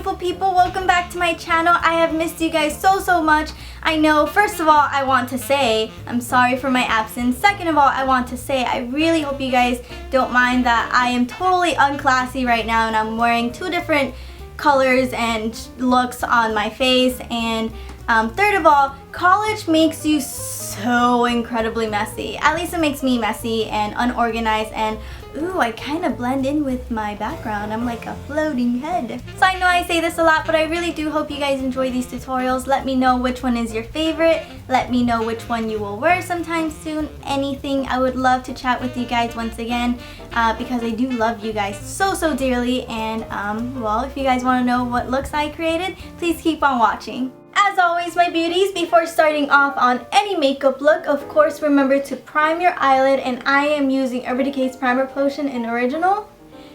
beautiful people, welcome back to my channel. I have missed you guys so much. I know, first of all, I want to say I'm sorry for my absence. Second of all, I want to say I really hope you guys don't mind that I am totally unclassy right now and I'm wearing two different colors and looks on my face. And third of all, college makes you so incredibly messy. At least it makes me messy and unorganized, and ooh, I kind of blend in with my background. I'm like a floating head. So I know I say this a lot, but I really do hope you guys enjoy these tutorials. Let me know which one is your favorite. Let me know which one you will wear sometime soon. Anything. I would love to chat with you guys once again because I do love you guys so dearly. And well, if you guys want to know what looks I created, please keep on watching. As always, my beauties, before starting off on any makeup look, of course, remember to prime your eyelid, and I am using Urban Decay's Primer Potion in Original.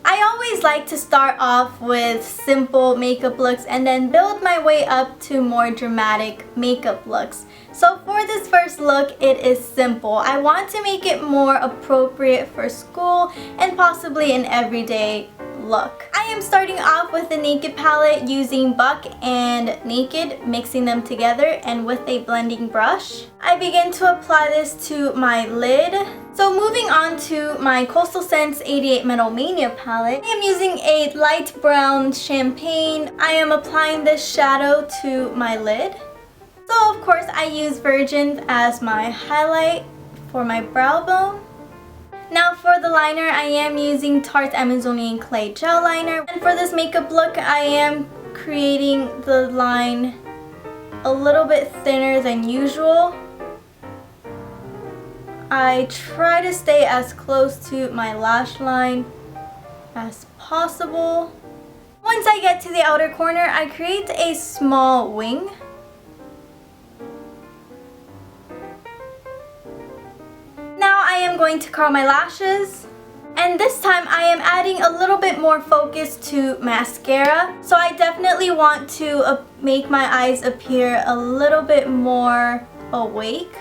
I always like to start off with simple makeup looks and then build my way up to more dramatic makeup looks. So for this first look, it is simple. I want to make it more appropriate for school and possibly an everyday look. I am starting off with the Naked palette using Buck and Naked, mixing them together, and with a blending brush. I begin to apply this to my lid. So moving on to my Coastal Scents 88 Metal Mania palette, I am using a light brown champagne. I am applying this shadow to my lid. So of course I use Virgin as my highlight for my brow bone. Now for the liner, I am using Tarte Amazonian Clay Gel Liner. And for this makeup look, I am creating the line a little bit thinner than usual. I try to stay as close to my lash line as possible. Once I get to the outer corner, I create a small wing. Now I am going to curl my lashes, and this time I am adding a little bit more focus to mascara. So I definitely want to make my eyes appear a little bit more awake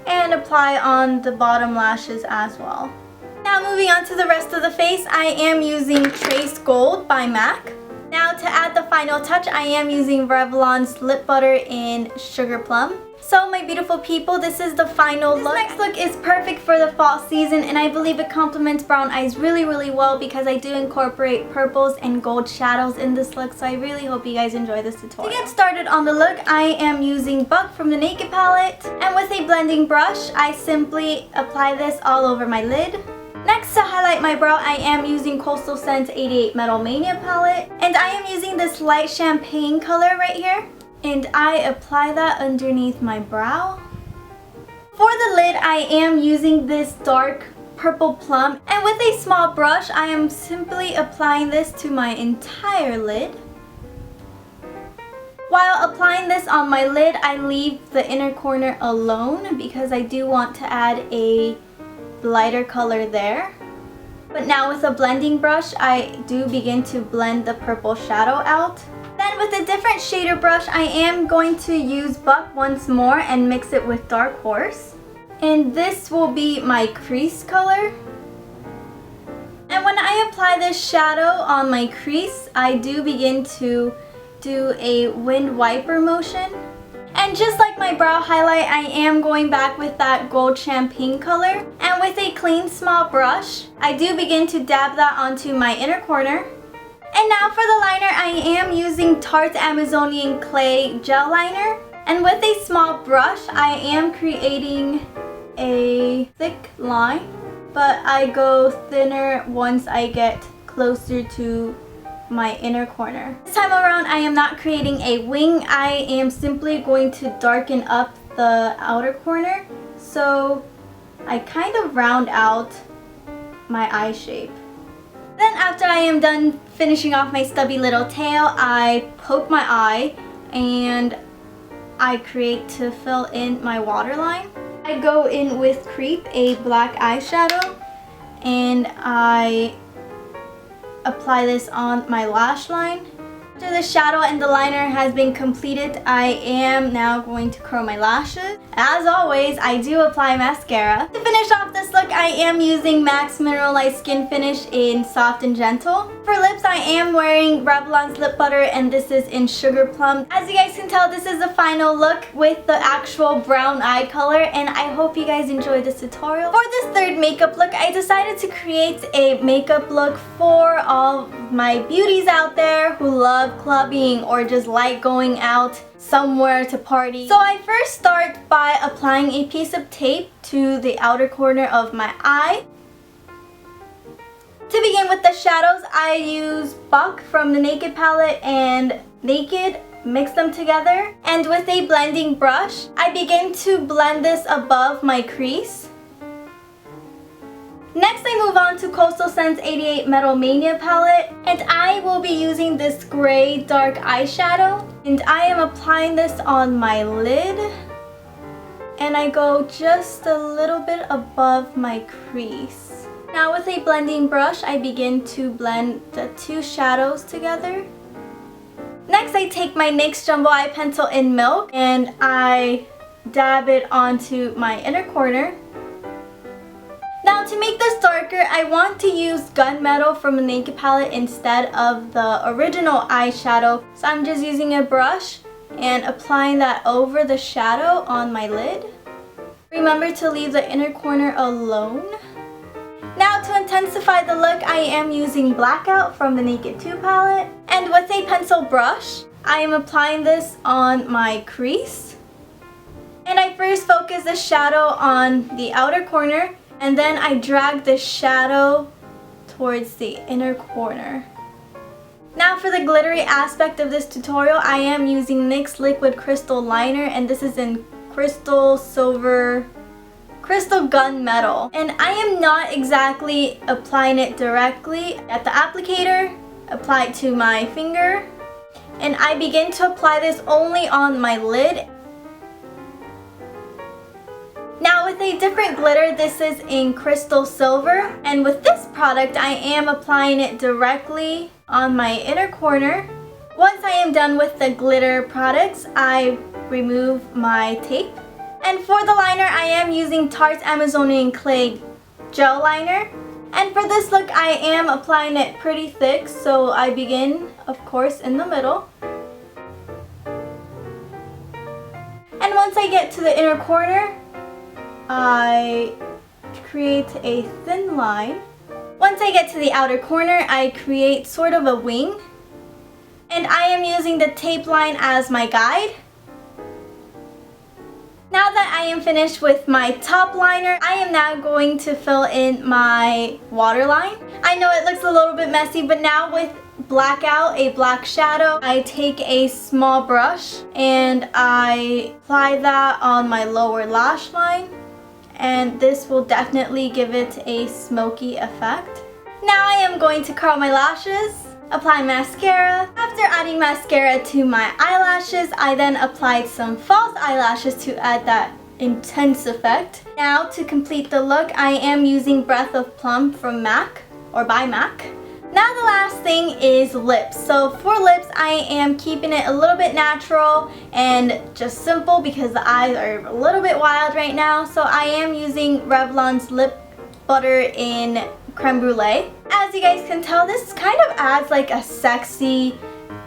and apply on the bottom lashes as well. Now moving on to the rest of the face, I am using Trace Gold by MAC. Now to add the final touch, I am using Revlon's Lip Butter in Sugar Plum. So my beautiful people, this is the final look. This next look is perfect for the fall season, and I believe it complements brown eyes really well because I do incorporate purples and gold shadows in this look. So I really hope you guys enjoy this tutorial. To get started on the look, I am using Buck from the Naked palette, and with a blending brush, I simply apply this all over my lid. Next, to highlight my brow, I am using Coastal Scents 88 Metal Mania palette, and I am using this light champagne color right here. And I apply that underneath my brow. For the lid, I am using this dark purple plum, and with a small brush, I am simply applying this to my entire lid. While applying this on my lid, I leave the inner corner alone because I do want to add a lighter color there. But now with a blending brush, I do begin to blend the purple shadow out. Then with a different shader brush, I am going to use Buck once more and mix it with Dark Horse. And this will be my crease color. And when I apply this shadow on my crease, I do begin to do a wind wiper motion. And just like my brow highlight, I am going back with that gold champagne color. And with a clean small brush, I do begin to dab that onto my inner corner. And now for the liner, I am using Tarte Amazonian Clay Gel Liner. And with a small brush, I am creating a thick line, but I go thinner once I get closer to my inner corner. This time around, I am not creating a wing. I am simply going to darken up the outer corner. So I kind of round out my eye shape. Then after I am done finishing off my stubby little tail, I poke my eye and I create to fill in my waterline. I go in with Creep, a black eyeshadow, and I apply this on my lash line. After the shadow and the liner has been completed, I am now going to curl my lashes. As always, I do apply mascara. To finish off this look, I am using MAC's Mineralized Skin Finish in Soft and Gentle. For lips, I am wearing Revlon's Lip Butter, and this is in Sugar Plum. As you guys can tell, this is the final look with the actual brown eye color, and I hope you guys enjoyed this tutorial. For this third makeup look, I decided to create a makeup look for all my beauties out there who love clubbing or just like going out somewhere to party. So I first start by applying a piece of tape to the outer corner of my eye. To begin with the shadows, I use Buck from the Naked palette and Naked, mix them together, and with a blending brush, I begin to blend this above my crease. Next, I move on to Coastal Scents 88 Metal Mania palette, and I will be using this gray dark eyeshadow, and I am applying this on my lid, and I go just a little bit above my crease. Now with a blending brush, I begin to blend the two shadows together. Next, I take my NYX Jumbo Eye Pencil in Milk, and I dab it onto my inner corner. Now to make this darker, I want to use Gunmetal from the Naked palette instead of the original eyeshadow. So I'm just using a brush and applying that over the shadow on my lid. Remember to leave the inner corner alone. Now to intensify the look, I am using Blackout from the Naked 2 palette. And with a pencil brush, I am applying this on my crease. And I first focus the shadow on the outer corner, and then I drag the shadow towards the inner corner. Now for the glittery aspect of this tutorial, I am using NYX Liquid Crystal Liner, and this is in Crystal Silver, Crystal Gunmetal. And I am not exactly applying it directly at the applicator, apply it to my finger, and I begin to apply this only on my lid. Now with a different glitter, this is in Crystal Silver, and with this product I am applying it directly on my inner corner. Once I am done with the glitter products, I remove my tape. And for the liner, I am using Tarte's Amazonian Clay Gel Liner. And for this look, I am applying it pretty thick, so I begin, of course, in the middle. And once I get to the inner corner, I create a thin line. Once I get to the outer corner, I create sort of a wing. And I am using the tape line as my guide. Now that I am finished with my top liner, I am now going to fill in my waterline. I know it looks a little bit messy, but now with Blackout, a black shadow, I take a small brush and I apply that on my lower lash line. And this will definitely give it a smoky effect. Now I am going to curl my lashes, apply mascara. After adding mascara to my eyelashes, I then applied some false eyelashes to add that intense effect. Now to complete the look, I am using Breath of Plum from MAC, or by MAC. Now the last thing is lips. So for lips, I am keeping it a little bit natural and just simple because the eyes are a little bit wild right now. So I am using Revlon's Lip Butter in Creme Brulee. As you guys can tell, this kind of adds like a sexy,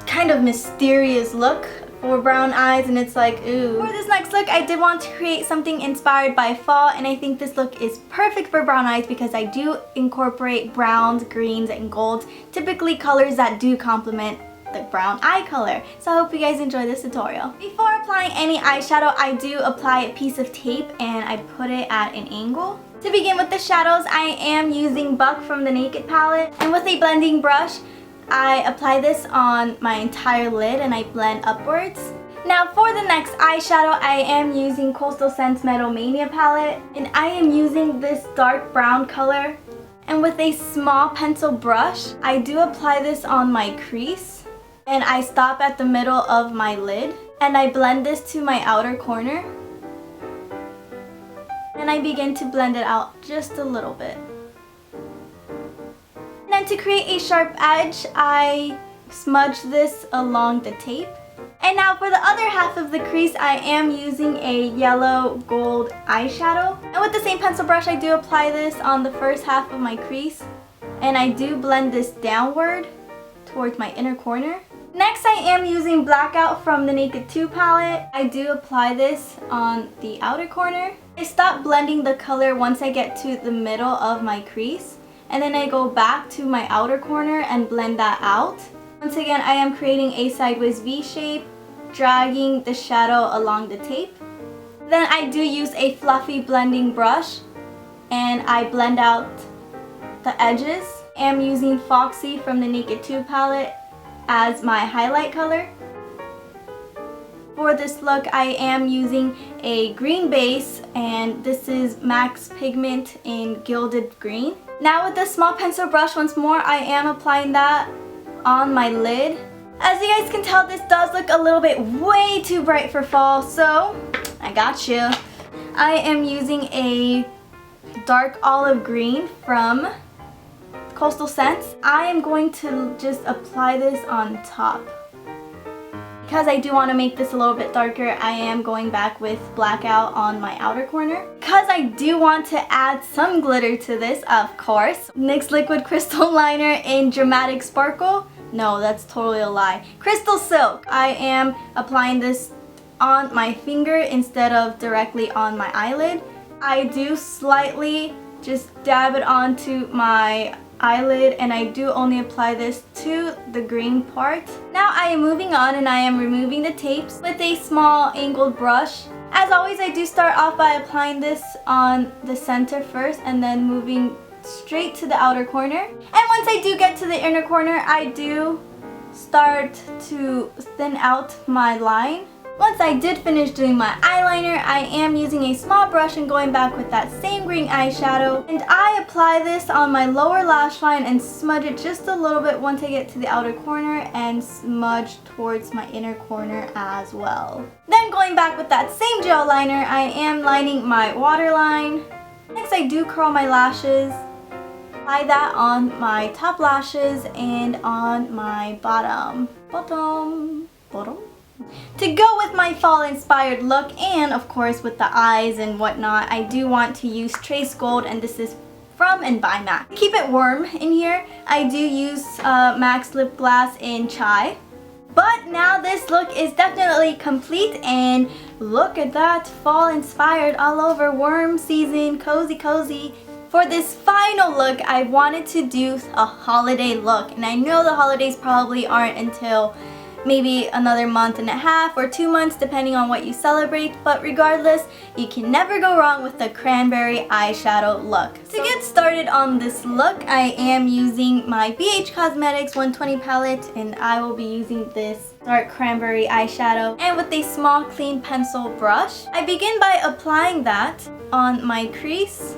kind of mysterious look for brown eyes, and it's like, ooh. For this next look, I did want to create something inspired by fall, and I think this look is perfect for brown eyes because I do incorporate browns, greens, and golds, typically colors that do complement the brown eye color. So I hope you guys enjoy this tutorial. Before applying any eyeshadow, I do apply a piece of tape and I put it at an angle. To begin with the shadows, I am using Buck from the Naked palette, and with a blending brush, I apply this on my entire lid and I blend upwards. Now for the next eyeshadow, I am using Coastal Scents Metal Mania palette, and I am using this dark brown color. And with a small pencil brush, I do apply this on my crease, and I stop at the middle of my lid, and I blend this to my outer corner. And I begin to blend it out just a little bit. And then to create a sharp edge, I smudge this along the tape. And now for the other half of the crease, I am using a yellow gold eyeshadow. And with the same pencil brush, I do apply this on the first half of my crease. And I do blend this downward towards my inner corner. Next, I am using Blackout from the Naked 2 palette. I do apply this on the outer corner. I stop blending the color once I get to the middle of my crease. And then I go back to my outer corner and blend that out. Once again, I am creating a sideways V shape, dragging the shadow along the tape. Then I do use a fluffy blending brush and I blend out the edges. I am using Foxy from the Naked 2 palette as my highlight color. For this look, I am using a green base, and this is MAC's Pigment in Gilded Green. Now with the small pencil brush once more, I am applying that on my lid. As you guys can tell, this does look a little bit way too bright for fall, so I got you. I am using a dark olive green from Coastal Scents. I am going to just apply this on top. Because I do want to make this a little bit darker, I am going back with Blackout on my outer corner. Because I do want to add some glitter to this, of course. NYX Liquid Crystal Liner in Dramatic Sparkle. No, that's totally a lie. Crystal Silk. I am applying this on my finger instead of directly on my eyelid. I do slightly just dab it onto my eyelid, and I do only apply this to the green part. Now I am moving on and I am removing the tapes with a small angled brush. As always, I do start off by applying this on the center first and then moving straight to the outer corner. And once I do get to the inner corner, I do start to thin out my line. Once I did finish doing my eyeliner, I am using a small brush and going back with that same green eyeshadow. And I apply this on my lower lash line and smudge it just a little bit once I get to the outer corner and smudge towards my inner corner as well. Then going back with that same gel liner, I am lining my waterline. Next, I do curl my lashes. Apply that on my top lashes and on my bottom. To go with my fall inspired look, and of course with the eyes and whatnot, I do want to use Trace Gold, and this is from and by MAC. To keep it warm in here, I do use MAC's Lip Glass in Chai. But now this look is definitely complete, and look at that, fall inspired all over, worm season, cozy cozy. For this final look, I wanted to do a holiday look, and I know the holidays probably aren't until maybe another month and a half or 2 months depending on what you celebrate, but regardless, you can never go wrong with the cranberry eyeshadow look. To get started on this look, I am using my BH Cosmetics 120 palette, and I will be using this dark cranberry eyeshadow. And with a small clean pencil brush, I begin by applying that on my crease,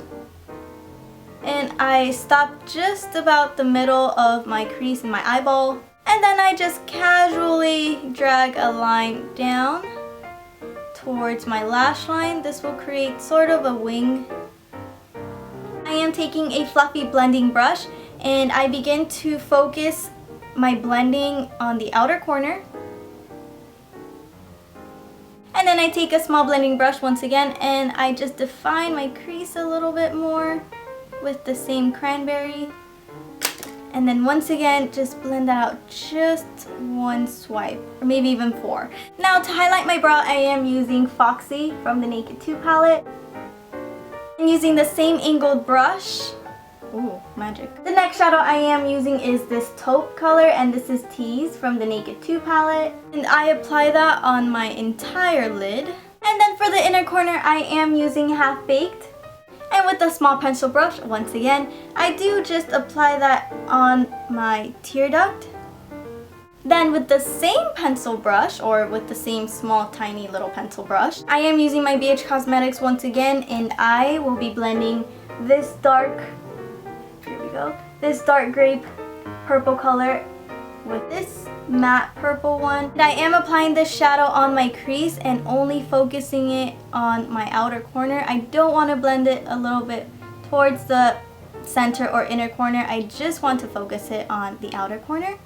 and I stop just about the middle of my crease in my eyeball. And then I just casually drag a line down towards my lash line. This will create sort of a wing. I am taking a fluffy blending brush and I begin to focus my blending on the outer corner. And then I take a small blending brush once again and I just define my crease a little bit more with the same cranberry. And then once again, just blend that out just one swipe, or maybe even 4. Now to highlight my brow, I am using Foxy from the Naked 2 palette. I'm using the same angled brush. Ooh, magic. The next shadow I am using is this taupe color, and this is Tease from the Naked 2 palette. And I apply that on my entire lid. And then for the inner corner, I am using Half Baked. And with a small pencil brush, once again, I do just apply that on my tear duct. Then with the same pencil brush, or with the same small tiny little pencil brush, I am using my BH Cosmetics once again, and I will be blending this dark, here we go, this dark grape purple color with this matte purple one. And I am applying this shadow on my crease and only focusing it on my outer corner. I don't want to blend it a little bit towards the center or inner corner. I just want to focus it on the outer corner.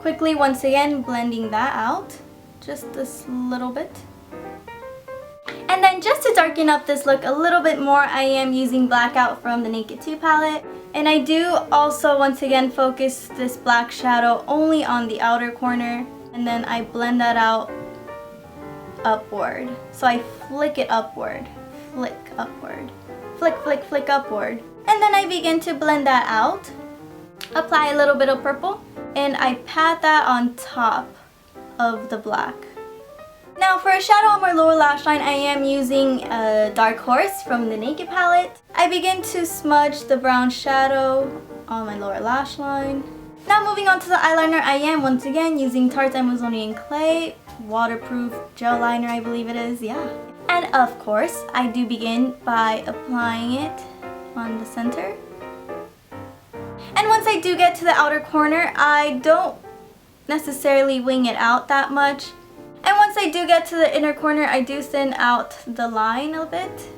Quickly, once again, blending that out. Just this little bit. And then just to darken up this look a little bit more, I am using Blackout from the Naked 2 palette. And I do also, once again, focus this black shadow only on the outer corner. And then I blend that out upward. So I flick it upward. Flick upward. Flick, flick, flick upward. And then I begin to blend that out. Apply a little bit of purple. And I pat that on top of the black. Now for a shadow on my lower lash line, I am using Dark Horse from the Naked palette. I begin to smudge the brown shadow on my lower lash line. Now moving on to the eyeliner, I am once again using Tarte Amazonian Clay, waterproof gel liner I believe it is, yeah. And of course, I do begin by applying it on the center. And once I do get to the outer corner, I don't necessarily wing it out that much. And once I do get to the inner corner, I do thin out the line a bit.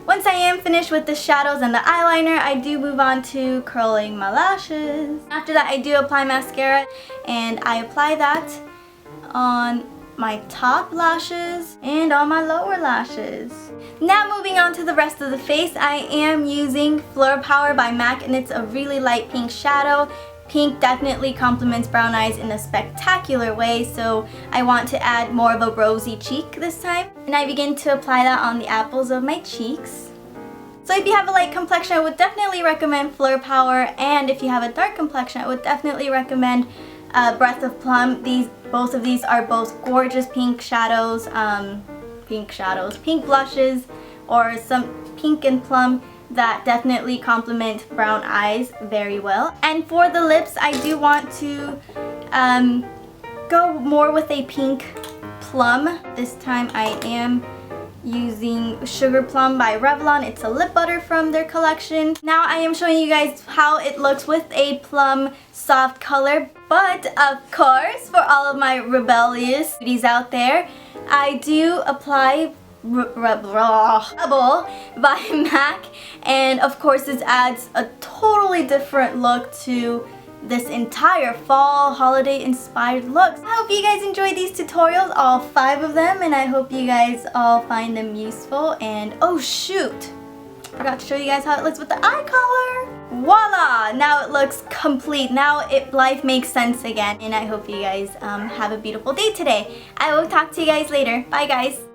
Once I am finished with the shadows and the eyeliner, I do move on to curling my lashes. After that, I do apply mascara, and I apply that on my top lashes and on my lower lashes. Now moving on to the rest of the face, I am using Floor Power by MAC, and it's a really light pink shadow. Pink definitely complements brown eyes in a spectacular way, so I want to add more of a rosy cheek this time. And I begin to apply that on the apples of my cheeks. So if you have a light complexion, I would definitely recommend Floor Power, and if you have a dark complexion, I would definitely recommend Breath of Plum. Both of these are both gorgeous pink shadows, pink blushes, or some pink and plum that definitely complement brown eyes very well. And for the lips, I do want to go more with a pink plum. This time I am using Sugar Plum by Revlon. It's a lip butter from their collection. Now I am showing you guys how it looks with a plum soft color. But of course, for all of my rebellious beauties out there, I do apply Rebel by MAC, and of course this adds a totally different look to this entire fall holiday inspired look. I hope you guys enjoyed these tutorials, all 5 of them, and I hope you guys all find them useful. And oh shoot, forgot to show you guys how it looks with the eye color. Voila! Now it looks complete. Now life makes sense again, and I hope you guys have a beautiful day today. I will talk to you guys later. Bye guys.